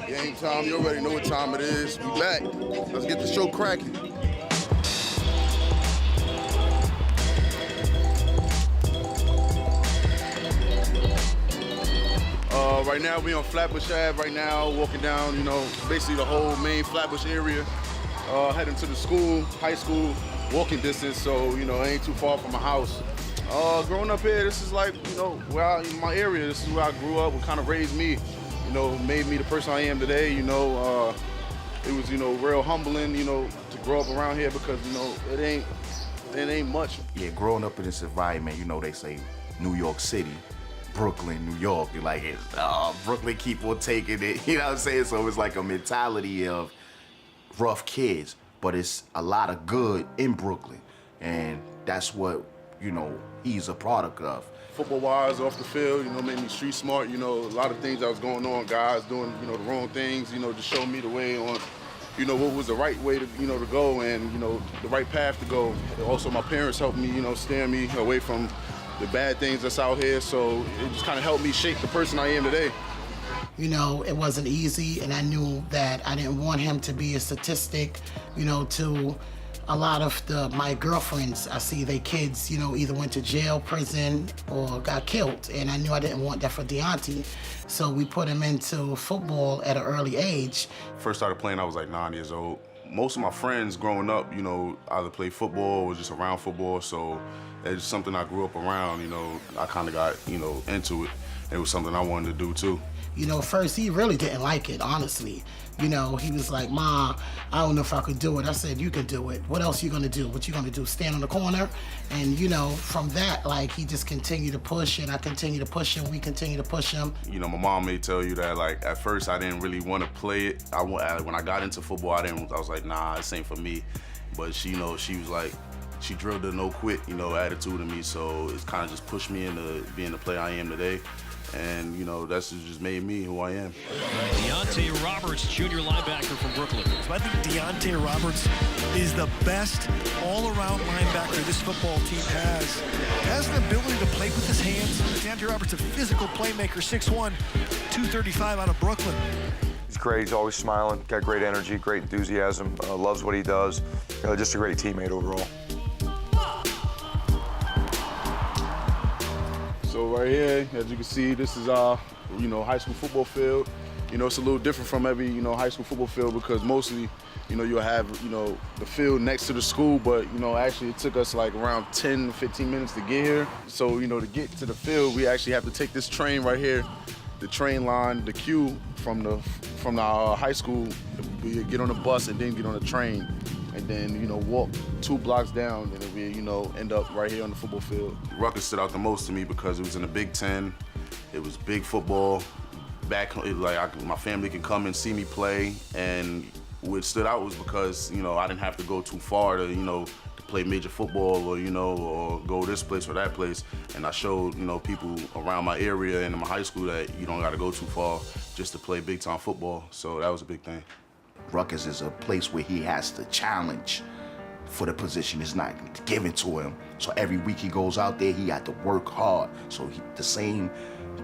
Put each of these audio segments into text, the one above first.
Game time, you already know what time it is. We back. Let's get the show cracking. Right now we on Flatbush Ave right now, walking down, basically the whole main Flatbush area, heading to the school, high school, walking distance, so, it ain't too far from my house. Growing up here, this is like, in my area, this is where I grew up, what kind of raised me, made me the person I am today, it was, real humbling, to grow up around here because, it ain't much. Yeah, growing up in this environment, they say New York City, Brooklyn, New York, you're like, Brooklyn keep on taking it, you know what I'm saying? So it's like a mentality of rough kids, but it's a lot of good in Brooklyn, and that's what, he's a product of. Football-wise, off the field, made me street smart, a lot of things that was going on, guys doing, the wrong things, just showed me the way on, what was the right way to, to go and, the right path to go. Also, my parents helped me, steer me away from the bad things that's out here, so it just kind of helped me shape the person I am today. It wasn't easy, and I knew that I didn't want him to be a statistic, to a lot of my girlfriends. I see their kids, either went to jail, prison, or got killed, and I knew I didn't want that for Deonte. So we put him into football at an early age. First started playing, I was like 9 years old. Most of my friends growing up, either played football or just around football, so it's something I grew up around, I kind of got, into it. It was something I wanted to do too. First he really didn't like it, honestly. He was like, "Ma, I don't know if I could do it." I said, "You can do it. What else you gonna do? What you gonna do, stand on the corner?" And from that, he just continued to push, and I continued to push him, we continued to push him. My mom may tell you that, at first I didn't really want to play it. When I got into football, I was like, nah, this ain't for me. But she was like, she drilled the no quit, attitude in me, so it's kind of just pushed me into being the player I am today. And, that's just made me who I am. Deonte Roberts, junior linebacker from Brooklyn. So I think Deonte Roberts is the best all-around linebacker this football team has. Has the ability to play with his hands. Deonte Roberts, a physical playmaker, 6'1", 235 out of Brooklyn. He's great. He's always smiling, got great energy, great enthusiasm, loves what he does. Just a great teammate overall. So right here, as you can see, this is our, high school football field. It's a little different from every, high school football field because mostly, you'll have, the field next to the school, but, actually it took us like around 10 to 15 minutes to get here. So, to get to the field, we actually have to take this train right here, the train line, the queue from the high school. We get on the bus and then get on the train. And then, walk 2 blocks down, and then we, end up right here on the football field. Rutgers stood out the most to me because it was in the Big Ten. It was big football. My family could come and see me play, and what stood out was because, I didn't have to go too far to, to play major football or, or go this place or that place. And I showed, people around my area and in my high school that you don't got to go too far just to play big-time football. So that was a big thing. Rutgers is a place where he has to challenge for the position. It's not given to him. So every week he goes out there, he got to work hard. So the same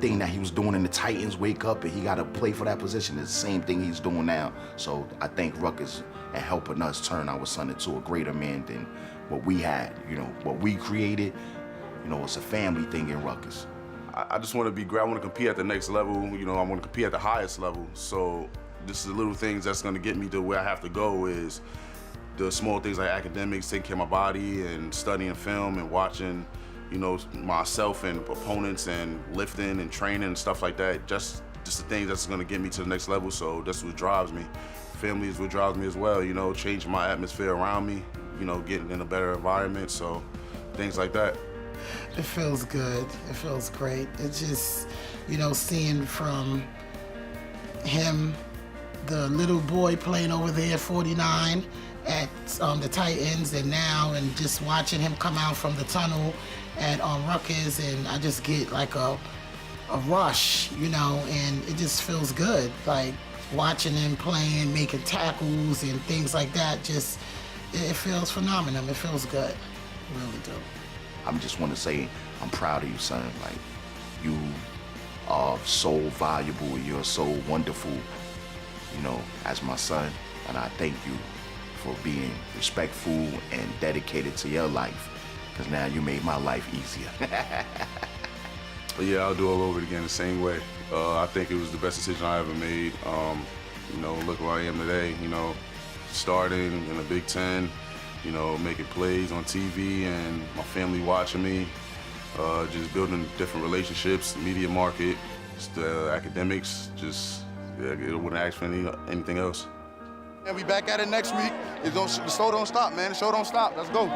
thing that he was doing in the Titans, wake up and he got to play for that position, is the same thing he's doing now. So I think Rutgers and helping us turn our son into a greater man than what we had. What we created, it's a family thing in Rutgers. I just want to be great. I want to compete at the next level. I want to compete at the highest level. So this is the little things that's going to get me to where I have to go, is the small things like academics, taking care of my body and studying film and watching, myself and opponents and lifting and training and stuff like that. Just the things that's going to get me to the next level. So that's what drives me. Family is what drives me as well, changing my atmosphere around me, getting in a better environment. So things like that. It feels good. It feels great. It's just, seeing from him, the little boy playing over there, 49, at the Titans, and now, and just watching him come out from the tunnel at Rutgers, and I just get like a rush, and it just feels good. Like watching him playing, making tackles and things like that, just, it feels phenomenal. It feels good. It really do. I just want to say I'm proud of you, son. You are so valuable. You're so wonderful. you know, as my son, and I thank you for being respectful and dedicated to your life, because now you made my life easier. But yeah, I'll do all over it again the same way. I think it was the best decision I ever made. You know, look where I am today, you know, starting in the Big Ten, you know, making plays on TV and my family watching me, just building different relationships, the media market, just the academics, just, yeah, it wouldn't ask for anything else. And we back at it next week. The show don't stop, man. The show don't stop. Let's go.